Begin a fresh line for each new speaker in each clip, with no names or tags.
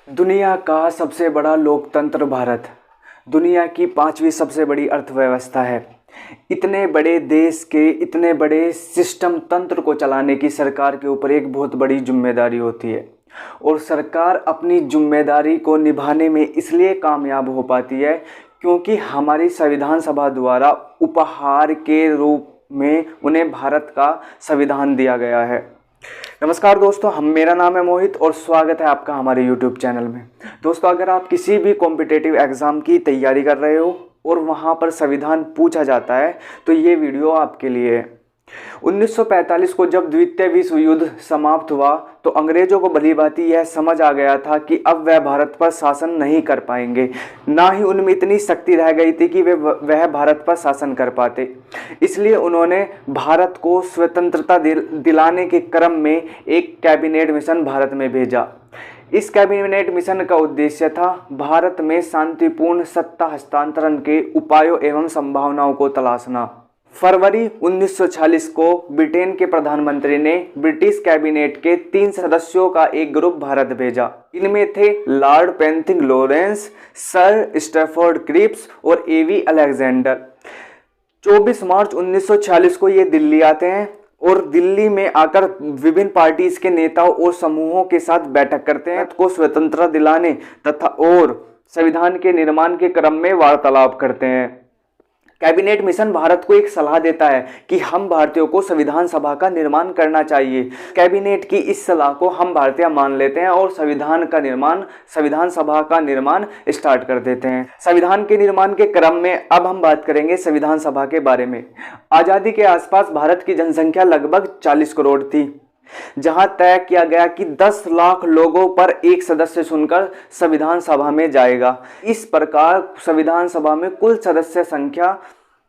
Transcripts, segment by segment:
दुनिया का सबसे बड़ा लोकतंत्र भारत दुनिया की पांचवी सबसे बड़ी अर्थव्यवस्था है। इतने बड़े देश के इतने बड़े सिस्टम तंत्र को चलाने की सरकार के ऊपर एक बहुत बड़ी जिम्मेदारी होती है और सरकार अपनी जिम्मेदारी को निभाने में इसलिए कामयाब हो पाती है क्योंकि हमारी संविधान सभा द्वारा उपहार के रूप में उन्हें भारत का संविधान दिया गया है। नमस्कार दोस्तों, मेरा नाम है मोहित और स्वागत है आपका हमारे YouTube चैनल में। दोस्तों, अगर आप किसी भी कॉम्पिटिटिव एग्ज़ाम की तैयारी कर रहे हो और वहाँ पर संविधान पूछा जाता है तो ये वीडियो आपके लिए है। 1945 को जब द्वितीय विश्व युद्ध समाप्त हुआ तो अंग्रेजों को भलीभांति यह समझ आ गया था कि अब वह भारत पर शासन नहीं कर पाएंगे, ना ही उनमें इतनी शक्ति रह गई थी कि वह भारत पर शासन कर पाते। इसलिए उन्होंने भारत को स्वतंत्रता दिलाने के क्रम में एक कैबिनेट मिशन भारत में भेजा। इस कैबिनेट मिशन का उद्देश्य था भारत में शांतिपूर्ण सत्ता हस्तांतरण के उपायों एवं संभावनाओं को तलाशना। फरवरी 1946 को ब्रिटेन के प्रधानमंत्री ने ब्रिटिश कैबिनेट के 3 सदस्यों का एक ग्रुप भारत भेजा। इनमें थे lord Pethick Lawrence, sir Stafford Cripps और एवी अलेक्जेंडर। 24 मार्च 1946 को ये दिल्ली आते हैं और दिल्ली में आकर विभिन्न पार्टीज के नेताओं और समूहों के साथ बैठक करते हैं को स्वतंत्रता दिलाने तथा और संविधान के निर्माण के क्रम में वार्तालाप करते हैं। कैबिनेट मिशन भारत को एक सलाह देता है कि हम भारतीयों को संविधान सभा का निर्माण करना चाहिए। कैबिनेट की इस सलाह को हम भारतीय मान लेते हैं और संविधान सभा का निर्माण स्टार्ट कर देते हैं। संविधान के निर्माण के क्रम में अब हम बात करेंगे संविधान सभा के बारे में। आज़ादी के आसपास भारत की जनसंख्या लगभग 40 करोड़ थी, जहां तय किया गया कि 10 लाख लोगों पर एक सदस्य चुनकर संविधान सभा में जाएगा। इस प्रकार संविधान सभा में कुल सदस्य संख्या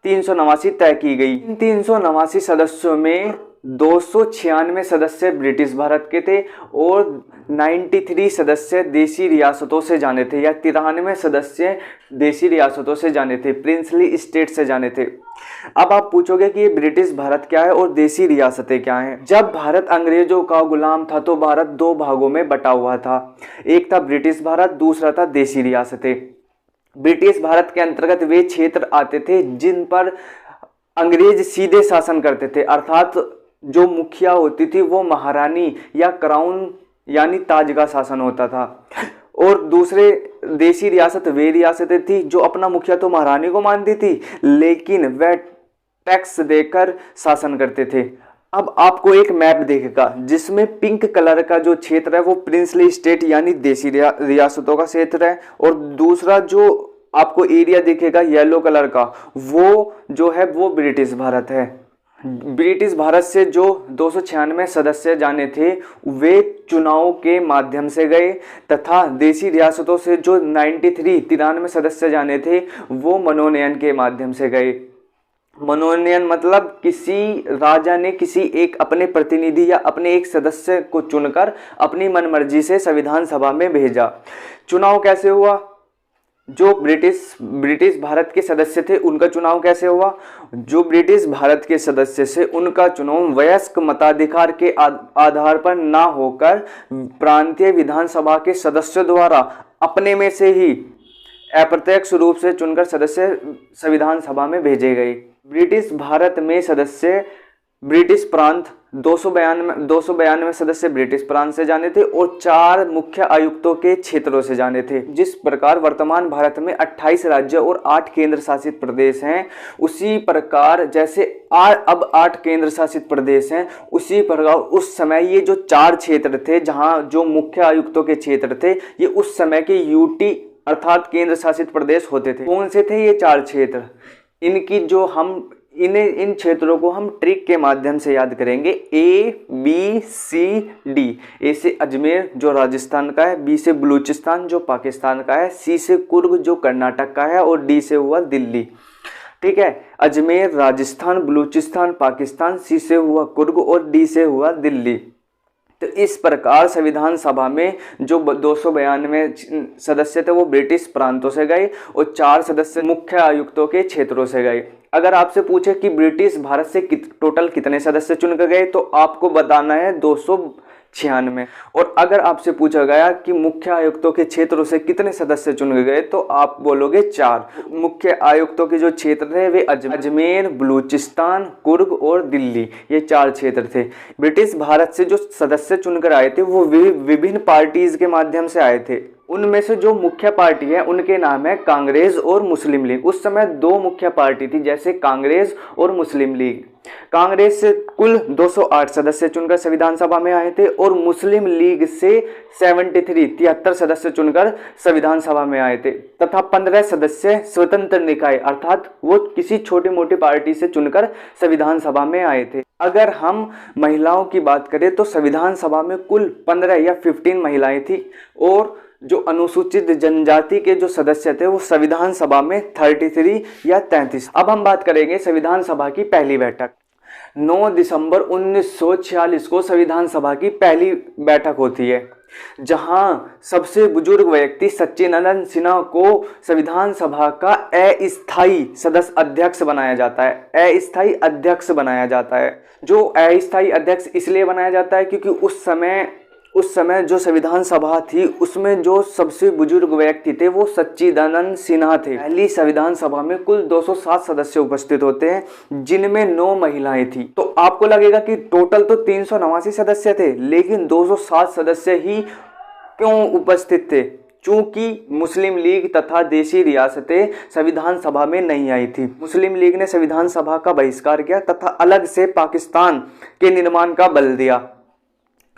389 तय की गई। इन 389 सदस्यों में 296 सदस्य ब्रिटिश भारत के थे और 93 सदस्य देशी रियासतों से जाने थे या 93 सदस्य देशी रियासतों से जाने थे, प्रिंसली स्टेट से जाने थे। अब आप पूछोगे कि ये ब्रिटिश भारत क्या है और देशी रियासतें क्या हैं। जब भारत अंग्रेजों का गुलाम था तो भारत 2 भागों में बटा हुआ था। एक था ब्रिटिश भारत, दूसरा था देशी रियासतें। ब्रिटिश भारत के अंतर्गत वे क्षेत्र आते थे जिन पर अंग्रेज सीधे शासन करते थे, अर्थात जो मुखिया होती थी वो महारानी या क्राउन यानी ताज का शासन होता था। और दूसरे देशी रियासत वे रियासतें थी जो अपना मुखिया तो महारानी को मानती थी लेकिन वह टैक्स देकर शासन करते थे। अब आपको एक मैप दिखेगा जिसमें पिंक कलर का जो क्षेत्र है वो प्रिंसली स्टेट यानी देशी रियासतों का क्षेत्र है और दूसरा जो आपको एरिया दिखेगा येलो कलर का वो जो है वो ब्रिटिश भारत है। ब्रिटिश भारत से जो 296 सदस्य जाने थे वे चुनाव के माध्यम से गए तथा देशी रियासतों से जो 93 सदस्य जाने थे वो मनोनयन के माध्यम से गए। मनोनयन मतलब किसी राजा ने किसी एक अपने प्रतिनिधि या अपने एक सदस्य को चुनकर अपनी मनमर्जी से संविधान सभा में भेजा। चुनाव कैसे हुआ? जो ब्रिटिश भारत के सदस्य थे उनका चुनाव कैसे हुआ? जो ब्रिटिश भारत के सदस्य से उनका चुनाव वयस्क मताधिकार के आधार पर ना होकर प्रांतीय विधानसभा के सदस्यों द्वारा अपने में से ही अप्रत्यक्ष रूप से चुनकर सदस्य संविधान सभा में भेजे गए। ब्रिटिश भारत में सदस्य ब्रिटिश प्रांत 292 सदस्य ब्रिटिश प्रांत से जाने थे और 4 मुख्य आयुक्तों के क्षेत्रों से जाने थे। जिस प्रकार वर्तमान भारत में 28 राज्य और 8 केंद्र शासित प्रदेश हैं, उसी प्रकार जैसे अब 8 केंद्र शासित प्रदेश हैं, उसी प्रकार उस समय ये जो 4 क्षेत्र थे जहां जो मुख्य आयुक्तों के क्षेत्र थे ये उस समय के यूटी अर्थात केंद्र शासित प्रदेश होते थे। कौन से थे ये 4 क्षेत्र? इन क्षेत्रों को हम ट्रिक के माध्यम से याद करेंगे। A, B, C, D। ए से अजमेर जो राजस्थान का है, B से बलूचिस्तान जो पाकिस्तान का है, C से कुर्ग जो कर्नाटक का है और D से हुआ दिल्ली। ठीक है, अजमेर राजस्थान, बलूचिस्तान पाकिस्तान, C से हुआ कुर्ग और D से हुआ दिल्ली। तो इस प्रकार संविधान सभा में जो 292 सदस्य थे वो ब्रिटिश प्रांतों से गए और 4 सदस्य मुख्य आयुक्तों के क्षेत्रों से गए। अगर आपसे पूछे कि ब्रिटिश भारत से टोटल कितने सदस्य चुन कर गए तो आपको बताना है 1996। और अगर आपसे पूछा गया कि मुख्य आयुक्तों के क्षेत्रों से कितने सदस्य चुने गए तो आप बोलोगे 4। मुख्य आयुक्तों के जो क्षेत्र थे वे अजमेर, बलूचिस्तान, कुर्ग और दिल्ली, ये 4 क्षेत्र थे। ब्रिटिश भारत से जो सदस्य चुनकर आए थे वो विभिन्न पार्टीज के माध्यम से आए थे। उनमें से जो मुख्य पार्टी है उनके नाम है कांग्रेस और मुस्लिम लीग। उस समय 2 मुख्य पार्टी थी, जैसे कांग्रेस और मुस्लिम लीग। कांग्रेस से कुल 208 सदस्य चुनकर संविधान सभा में आए थे और मुस्लिम लीग से 73 सदस्य चुनकर संविधान सभा में आए थे तथा 15 सदस्य स्वतंत्र निकाय अर्थात वो किसी छोटी मोटी पार्टी से चुनकर संविधान सभा में आए थे। अगर हम महिलाओं की बात करें तो संविधान सभा में कुल 15 या 15 महिलाएं थी और जो अनुसूचित जनजाति के जो सदस्य थे वो संविधान सभा में 33 या 33। अब हम बात करेंगे संविधान सभा की पहली बैठक। 9 दिसंबर 1946 को संविधान सभा की पहली बैठक होती है, जहां सबसे बुजुर्ग व्यक्ति सच्चिदानंद सिन्हा को संविधान सभा का अस्थायी सदस्य अध्यक्ष बनाया जाता है। अस्थायी अध्यक्ष बनाया जाता है। जो अस्थायी अध्यक्ष इसलिए बनाया जाता है क्योंकि उस समय जो संविधान सभा थी उसमें जो सबसे बुजुर्ग व्यक्ति थे वो सच्चिदानंद सिन्हा थे। पहली संविधान सभा में कुल 207 सदस्य उपस्थित होते हैं, जिनमें 9 महिलाएं थी। तो आपको लगेगा कि टोटल तो 389 सदस्य थे, लेकिन 207 सदस्य ही क्यों उपस्थित थे? चूंकि मुस्लिम लीग तथा देशी रियासतें संविधान सभा में नहीं आई थी। मुस्लिम लीग ने संविधान सभा का बहिष्कार किया तथा अलग से पाकिस्तान के निर्माण का बल दिया,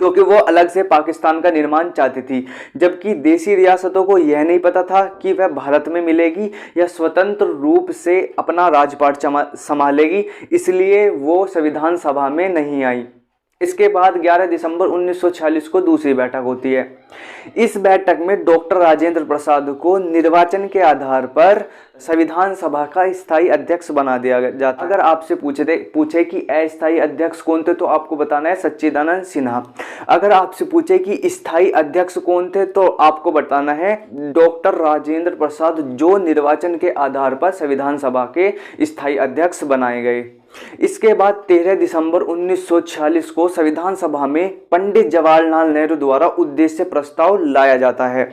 क्योंकि वो अलग से पाकिस्तान का निर्माण चाहती थी, जबकि देशी रियासतों को यह नहीं पता था कि वह भारत में मिलेगी या स्वतंत्र रूप से अपना राजपाट संभालेगी, इसलिए वो संविधान सभा में नहीं आई। इसके बाद 11 दिसंबर 1946 को दूसरी बैठक होती है। इस बैठक में डॉक्टर राजेंद्र प्रसाद को निर्वाचन के आधार पर संविधान सभा का स्थायी अध्यक्ष बना दिया जाता। अगर आपसे पूछे कि अस्थायी अध्यक्ष कौन थे तो आपको बताना है सच्चिदानंद सिन्हा। अगर आपसे पूछे कि स्थायी अध्यक्ष कौन थे तो आपको बताना है डॉक्टर राजेंद्र प्रसाद, जो निर्वाचन के आधार पर संविधान सभा के स्थायी अध्यक्ष बनाए गए। इसके बाद 13 दिसंबर 1946 को संविधान सभा में पंडित जवाहरलाल नेहरू द्वारा उद्देश्य प्रस्ताव लाया जाता है।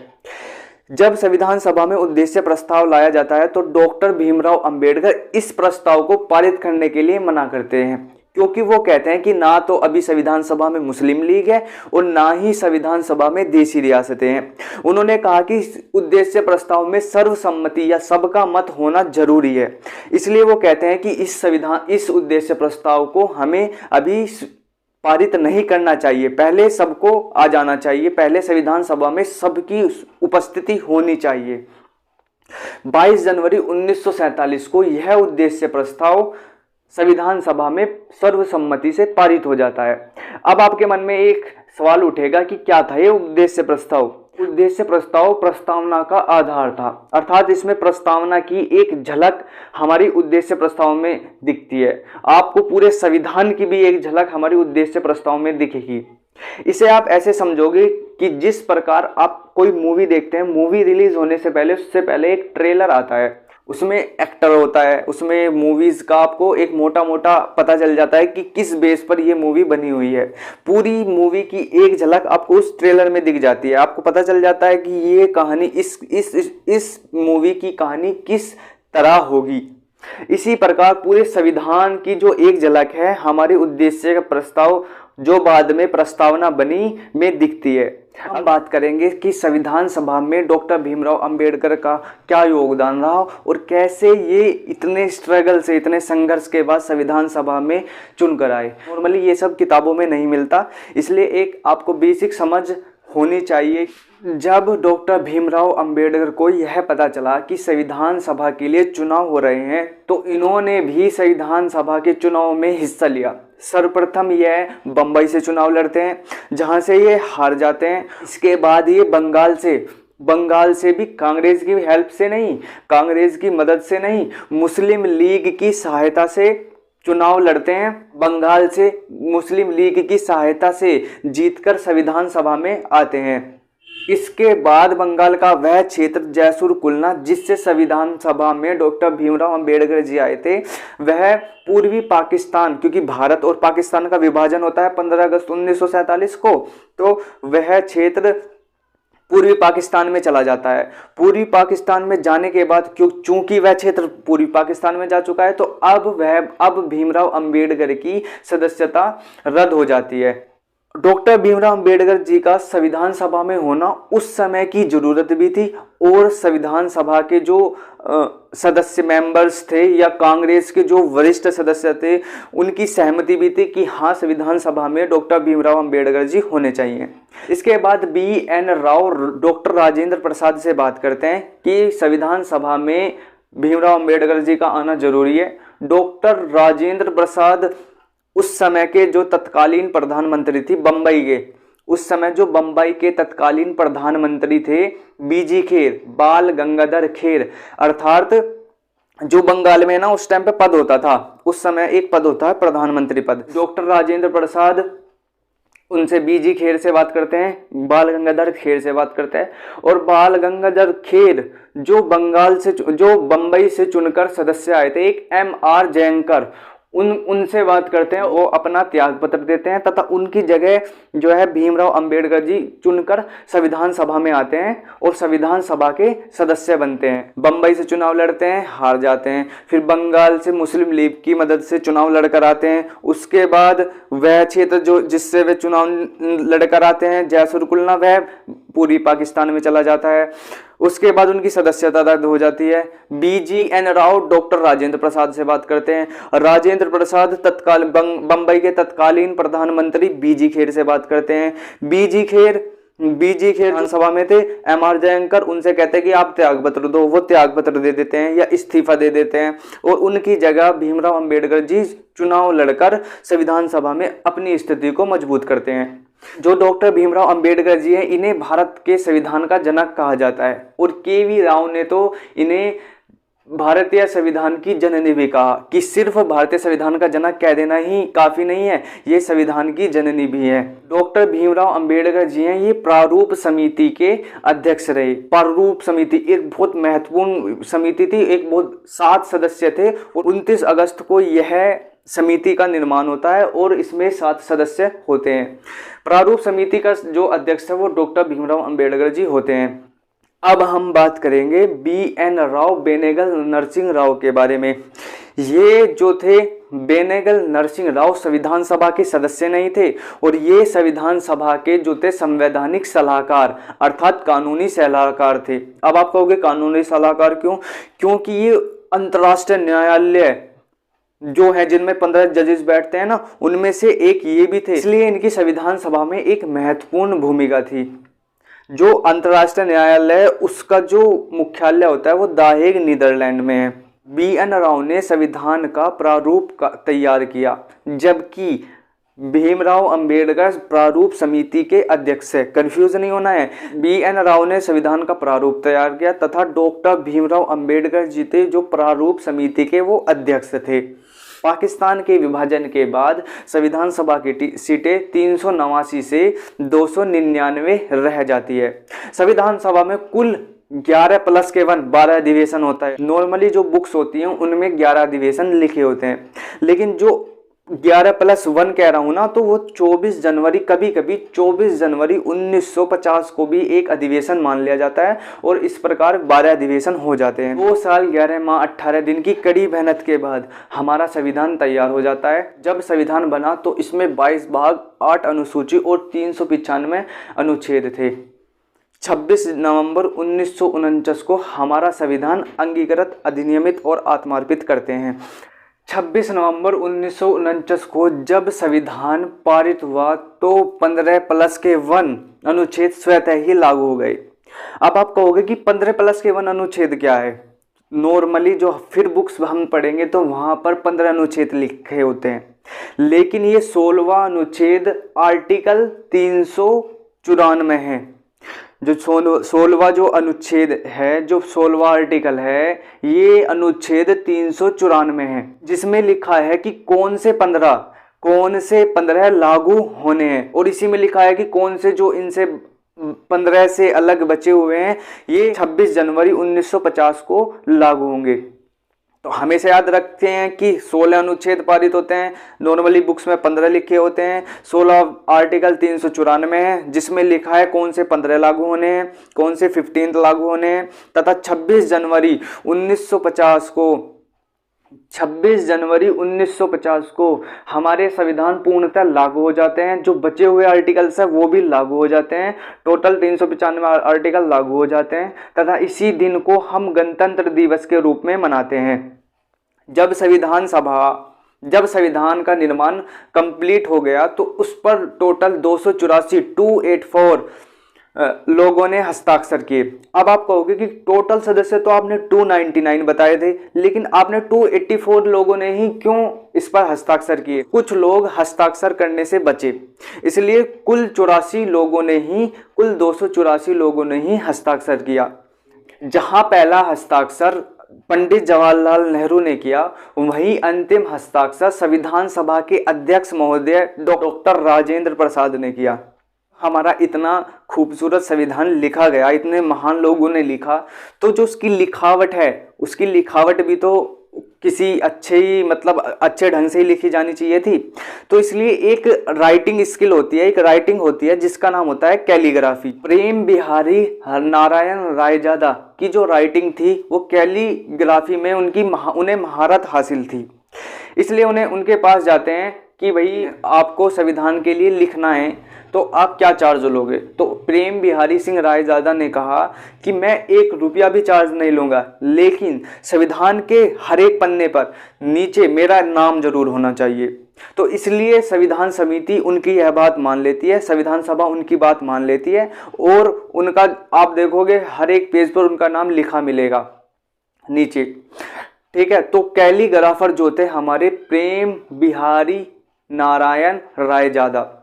जब संविधान सभा में उद्देश्य प्रस्ताव लाया जाता है तो डॉक्टर भीमराव अंबेडकर इस प्रस्ताव को पारित करने के लिए मना करते हैं, क्योंकि वो कहते हैं कि ना तो अभी संविधान सभा में मुस्लिम लीग है और ना ही संविधान सभा में देशी रियासतें हैं। उन्होंने कहा कि उद्देश्य प्रस्ताव में सर्वसम्मति या सबका मत होना जरूरी है, इसलिए वो कहते हैं कि इस उद्देश्य प्रस्ताव को हमें अभी पारित नहीं करना चाहिए, पहले सबको आ जाना चाहिए, पहले संविधान सभा में सबकी उपस्थिति होनी चाहिए। 22 जनवरी 1947 को यह उद्देश्य प्रस्ताव संविधान सभा में सर्वसम्मति से पारित हो जाता है। अब आपके मन में एक सवाल उठेगा कि क्या था ये उद्देश्य प्रस्ताव? उद्देश्य प्रस्ताव प्रस्तावना का आधार था, अर्थात इसमें प्रस्तावना की एक झलक हमारी उद्देश्य प्रस्ताव में दिखती है। आपको पूरे संविधान की भी एक झलक हमारी उद्देश्य प्रस्ताव में दिखेगी। इसे आप ऐसे समझोगे कि जिस प्रकार आप कोई मूवी देखते हैं, मूवी रिलीज होने से पहले उससे पहले एक ट्रेलर आता है, उसमें एक्टर होता है, उसमें मूवीज का आपको एक मोटा मोटा पता चल जाता है कि किस बेस पर ये मूवी बनी हुई है। पूरी मूवी की एक झलक आपको उस ट्रेलर में दिख जाती है, आपको पता चल जाता है कि ये कहानी इस मूवी की कहानी किस तरह होगी। इसी प्रकार पूरे संविधान की जो एक झलक है हमारी उद्देश्य का प्रस्ताव जो बाद में प्रस्तावना बनी में दिखती है। हम बात करेंगे कि संविधान सभा में डॉक्टर भीमराव अंबेडकर का क्या योगदान रहा और कैसे ये इतने स्ट्रगल से, इतने संघर्ष के बाद संविधान सभा में चुनकर आए। नॉर्मली ये सब किताबों में नहीं मिलता, इसलिए एक आपको बेसिक समझ होनी चाहिए। जब डॉक्टर भीमराव अंबेडकर को यह पता चला कि संविधान सभा के लिए चुनाव हो रहे हैं तो इन्होंने भी संविधान सभा के चुनाव में हिस्सा लिया। सर्वप्रथम यह बम्बई से चुनाव लड़ते हैं, जहां से ये हार जाते हैं। इसके बाद ये बंगाल से भी कांग्रेस की हेल्प से नहीं, कांग्रेस की मदद से नहीं, मुस्लिम लीग की सहायता से चुनाव लड़ते हैं। बंगाल से मुस्लिम लीग की सहायता से जीतकर संविधान सभा में आते हैं। इसके बाद बंगाल का वह क्षेत्र जयसुर कुलना जिससे संविधान सभा में डॉक्टर भीमराव अंबेडकर जी आए थे, वह पूर्वी पाकिस्तान, क्योंकि भारत और पाकिस्तान का विभाजन होता है 15 अगस्त 1947 को, तो वह क्षेत्र पूर्वी पाकिस्तान में चला जाता है। पूर्वी पाकिस्तान में जाने के बाद चूंकि वह क्षेत्र पूर्वी पाकिस्तान में जा चुका है, तो अब भीमराव अंबेडकर की सदस्यता रद्द हो जाती है। डॉक्टर भीमराव अंबेडकर जी का संविधान सभा में होना उस समय की जरूरत भी थी, और संविधान सभा के जो सदस्य मेंबर्स थे या कांग्रेस के जो वरिष्ठ सदस्य थे, उनकी सहमति भी थी कि हाँ, संविधान सभा में डॉक्टर भीमराव अंबेडकर जी होने चाहिए। इसके बाद BN राव डॉक्टर राजेंद्र प्रसाद से बात करते हैं कि संविधान सभा में भीमराव अंबेडकर जी का आना जरूरी है। डॉक्टर राजेंद्र प्रसाद उस समय के जो तत्कालीन प्रधानमंत्री थी बम्बई के, उस समय जो बम्बई के तत्कालीन प्रधानमंत्री थे BG खेर, बाल गंगाधर खेर, अर्थात जो बंगाल में ना उस टाइम पे पद होता था, उस समय एक पद होता है प्रधानमंत्री पद। डॉक्टर राजेंद्र प्रसाद उनसे BG खेर से बात करते हैं, बाल गंगाधर खेर से बात करते हैं, और बाल गंगाधर खेर जो बंबई से चुनकर सदस्य आए थे, एक MR जयंकर, उनसे बात करते हैं, वो अपना त्याग पत्र देते हैं तथा उनकी जगह जो है भीमराव अंबेडकर जी चुनकर संविधान सभा में आते हैं और संविधान सभा के सदस्य बनते हैं। बम्बई से चुनाव लड़ते हैं, हार जाते हैं, फिर बंगाल से मुस्लिम लीग की मदद से चुनाव लड़कर आते हैं। उसके बाद वह क्षेत्र जो जिससे वे चुनाव लड़कर आते हैं, जयसुर कुलना, वह पूर्वी पाकिस्तान में चला जाता है। उसके बाद उनकी सदस्यता रद्द हो जाती है। BGN राव डॉक्टर राजेंद्र प्रसाद से बात करते हैं। राजेंद्र प्रसाद बंबई के तत्कालीन प्रधानमंत्री BG खेर से बात करते हैं। BG खेर विधानसभा में थे। MR जयंकर उनसे कहते हैं कि आप त्यागपत्र दो, वो त्यागपत्र दे देते हैं या इस्तीफा दे देते हैं, और उनकी जगह भीमराव अंबेडकर जी चुनाव लड़कर संविधान सभा में अपनी स्थिति को मजबूत करते हैं। जो डॉक्टर भीमराव अंबेडकर जी हैं, इन्हें भारत के संविधान का जनक कहा जाता है, और KV राव ने तो इन्हें भारतीय संविधान की जननी भी कहा कि सिर्फ भारतीय संविधान का जनक कह देना ही काफी नहीं है, ये संविधान की जननी भी है। डॉक्टर भीमराव अंबेडकर जी हैं, ये प्रारूप समिति के अध्यक्ष रहे। प्रारूप समिति एक बहुत महत्वपूर्ण समिति थी, एक बहुत 7 सदस्य थे, और 29 अगस्त को यह समिति का निर्माण होता है और इसमें 7 सदस्य होते हैं। प्रारूप समिति का जो अध्यक्ष है वो डॉक्टर भीमराव अंबेडकर जी होते हैं। अब हम बात करेंगे BN राव बेनेगल नरसिंह राव के बारे में। ये जो थे बेनेगल नरसिंह राव संविधान सभा के सदस्य नहीं थे, और ये संविधान सभा के जो थे संवैधानिक सलाहकार अर्थात कानूनी सलाहकार थे। अब आप कहोगे कानूनी सलाहकार क्यों? क्योंकि ये अंतर्राष्ट्रीय न्यायालय जो है जिनमें 15 जजेस बैठते हैं ना, उनमें से एक ये भी थे, इसलिए इनकी संविधान सभा में एक महत्वपूर्ण भूमिका थी। जो अंतर्राष्ट्रीय न्यायालय है उसका जो मुख्यालय होता है वो द हेग नीदरलैंड में है। BN राव ने संविधान का प्रारूप तैयार किया, जबकि भीमराव अंबेडकर प्रारूप समिति के अध्यक्ष है। कंफ्यूज नहीं होना है। BN राव ने संविधान का प्रारूप तैयार किया तथा डॉक्टर भीमराव अंबेडकर जी थे जो प्रारूप समिति के वो अध्यक्ष थे। पाकिस्तान के विभाजन के बाद संविधान सभा की सीटें 389 से 299 रह जाती है। संविधान सभा में कुल 11+1 12 अधिवेशन होता है। नॉर्मली जो बुक्स होती हैं उनमें 11 अधिवेशन लिखे होते हैं, लेकिन जो 11+1 कह रहा हूं ना, तो वो 24 जनवरी, कभी कभी 24 जनवरी 1950 को भी एक अधिवेशन मान लिया जाता है, और इस प्रकार 12 अधिवेशन हो जाते हैं। 2 साल 11 माह 18 दिन की कड़ी मेहनत के बाद हमारा संविधान तैयार हो जाता है। जब संविधान बना तो इसमें 22 भाग, 8 अनुसूची और 395 अनुच्छेद थे। 26 नवंबर 1949 को हमारा संविधान अंगीकृत, अधिनियमित और आत्मार्पित करते हैं। 26 नवंबर 1949 को जब संविधान पारित हुआ तो 15+1 अनुच्छेद स्वतः ही लागू हो गए। अब आप कहोगे कि 15+1 अनुच्छेद क्या है? नॉर्मली जो फिर बुक्स हम पढ़ेंगे तो वहां पर 15 अनुच्छेद लिखे होते हैं, लेकिन ये 16वां अनुच्छेद आर्टिकल 394 है। जो 16वां जो अनुच्छेद है, जो 16वां आर्टिकल है, ये अनुच्छेद 394 है, जिसमें लिखा है कि कौन से 15 लागू होने हैं, और इसी में लिखा है कि कौन से जो इनसे 15 से अलग बचे हुए हैं, ये 26 जनवरी 1950 को लागू होंगे। तो हमेशा याद रखते हैं कि 16 अनुच्छेद पारित होते हैं, नॉर्मली बुक्स में 15 लिखे होते हैं। 16 आर्टिकल 394 है जिसमें लिखा है कौन से 15 लागू होने हैं, कौन से 15 लागू होने हैं, तथा 26 जनवरी 1950 को हमारे संविधान पूर्णतः लागू हो जाते हैं। जो बचे हुए आर्टिकल्स हैं वो भी लागू हो जाते हैं, टोटल 395 आर्टिकल लागू हो जाते हैं, तथा इसी दिन को हम गणतंत्र दिवस के रूप में मनाते हैं। जब संविधान का निर्माण कंप्लीट हो गया तो उस पर टोटल 284 लोगों ने हस्ताक्षर किए। अब आप कहोगे कि टोटल सदस्य तो आपने 299 बताए थे, लेकिन आपने 284 लोगों ने ही क्यों इस पर हस्ताक्षर किए? कुछ लोग हस्ताक्षर करने से बचे, इसलिए कुल 284 लोगों ने ही हस्ताक्षर किया। जहां पहला हस्ताक्षर पंडित जवाहरलाल नेहरू ने किया, वहीं अंतिम हस्ताक्षर संविधान सभा के अध्यक्ष महोदय डॉक्टर राजेंद्र प्रसाद ने किया। हमारा इतना खूबसूरत संविधान लिखा गया, इतने महान लोगों ने लिखा, तो जो उसकी लिखावट है, उसकी लिखावट भी तो किसी अच्छे ढंग से ही लिखी जानी चाहिए थी। तो इसलिए एक राइटिंग स्किल होती है, एक राइटिंग होती है जिसका नाम होता है कैलीग्राफी। प्रेम बिहारी नारायण रायजादा की जो राइटिंग थी वो कैलीग्राफी में उन्हें महारत हासिल थी। इसलिए उनके पास जाते हैं कि भाई आपको संविधान के लिए लिखना है तो आप क्या चार्ज लोगे? तो प्रेम बिहारी सिंह रायजादा ने कहा कि मैं 1 रुपया भी चार्ज नहीं लूँगा, लेकिन संविधान के हर एक पन्ने पर नीचे मेरा नाम जरूर होना चाहिए। तो इसलिए संविधान समिति उनकी यह बात मान लेती है, संविधान सभा उनकी बात मान लेती है, और उनका आप देखोगे हर एक पेज पर उनका नाम लिखा मिलेगा नीचे। ठीक है, तो कैलीग्राफर जो थे हमारे प्रेम बिहारी नारायण रायजादा।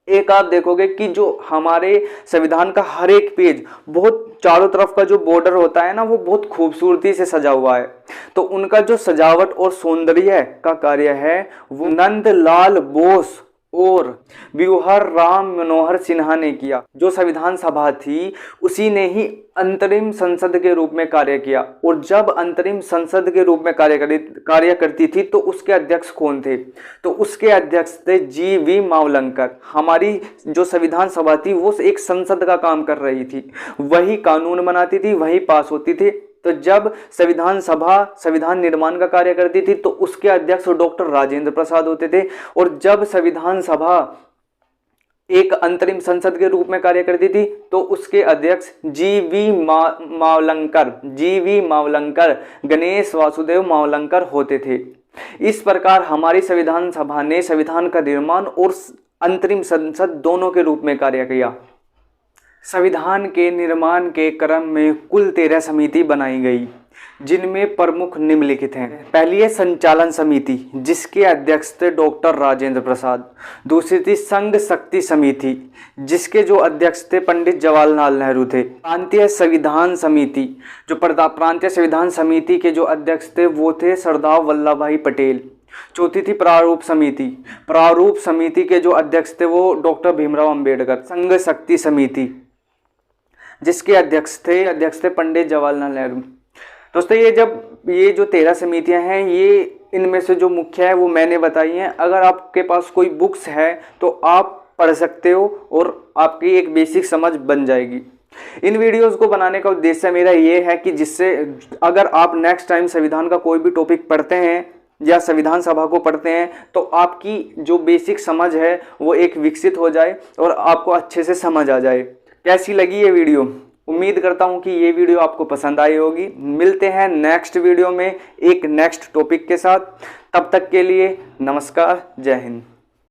एक आप देखोगे कि जो हमारे संविधान का हर एक पेज बहुत चारों तरफ का जो बॉर्डर होता है ना, वो बहुत खूबसूरती से सजा हुआ है। तो उनका जो सजावट और सौंदर्य का कार्य है वो नंदलाल बोस और व्यूहर राम मनोहर सिन्हा ने किया। जो संविधान सभा थी उसी ने ही अंतरिम संसद के रूप में कार्य किया, और जब अंतरिम संसद के रूप में कार्य करती थी तो उसके अध्यक्ष कौन थे? तो उसके अध्यक्ष थे जी.वी. मावलंकर। हमारी जो संविधान सभा थी वो एक संसद का काम कर रही थी, वही कानून बनाती थी, वही पास होती थी। तो जब संविधान सभा संविधान निर्माण का कार्य करती थी तो उसके अध्यक्ष डॉक्टर राजेंद्र प्रसाद होते थे, और जब संविधान सभा एक अंतरिम संसद के रूप में कार्य करती थी तो उसके अध्यक्ष जी.वी. मावलंकर गणेश वासुदेव मावलंकर होते थे। इस प्रकार हमारी संविधान सभा ने संविधान का निर्माण और अंतरिम संसद दोनों के रूप में कार्य किया। संविधान के निर्माण के क्रम में कुल 13 समिति बनाई गई, जिनमें प्रमुख निम्नलिखित हैं। पहली है संचालन समिति, जिसके अध्यक्ष थे डॉक्टर राजेंद्र प्रसाद। दूसरी थी संघ शक्ति समिति, जिसके जो अध्यक्ष थे पंडित जवाहरलाल नेहरू थे। प्रांतीय संविधान समिति, जो प्रांतीय संविधान समिति के जो अध्यक्ष थे वो थे सरदार वल्लभ भाई पटेल। चौथी थी प्रारूप समिति के जो अध्यक्ष थे वो डॉक्टर भीमराव अंबेडकर। संघ शक्ति समिति जिसके अध्यक्ष थे पंडित जवाहरलाल नेहरू। दोस्तों ये जो 13 समितियां हैं, ये इनमें से जो मुख्य है वो मैंने बताई हैं। अगर आपके पास कोई बुक्स है तो आप पढ़ सकते हो और आपकी एक बेसिक समझ बन जाएगी। इन वीडियोस को बनाने का उद्देश्य मेरा ये है कि जिससे अगर आप नेक्स्ट टाइम संविधान का कोई भी टॉपिक पढ़ते हैं या संविधान सभा को पढ़ते हैं तो आपकी जो बेसिक समझ है वो एक विकसित हो जाए और आपको अच्छे से समझ आ जाए। कैसी लगी ये वीडियो? उम्मीद करता हूँ कि ये वीडियो आपको पसंद आई होगी। मिलते हैं नेक्स्ट वीडियो में एक नेक्स्ट टॉपिक के साथ। तब तक के लिए नमस्कार, जय हिंद।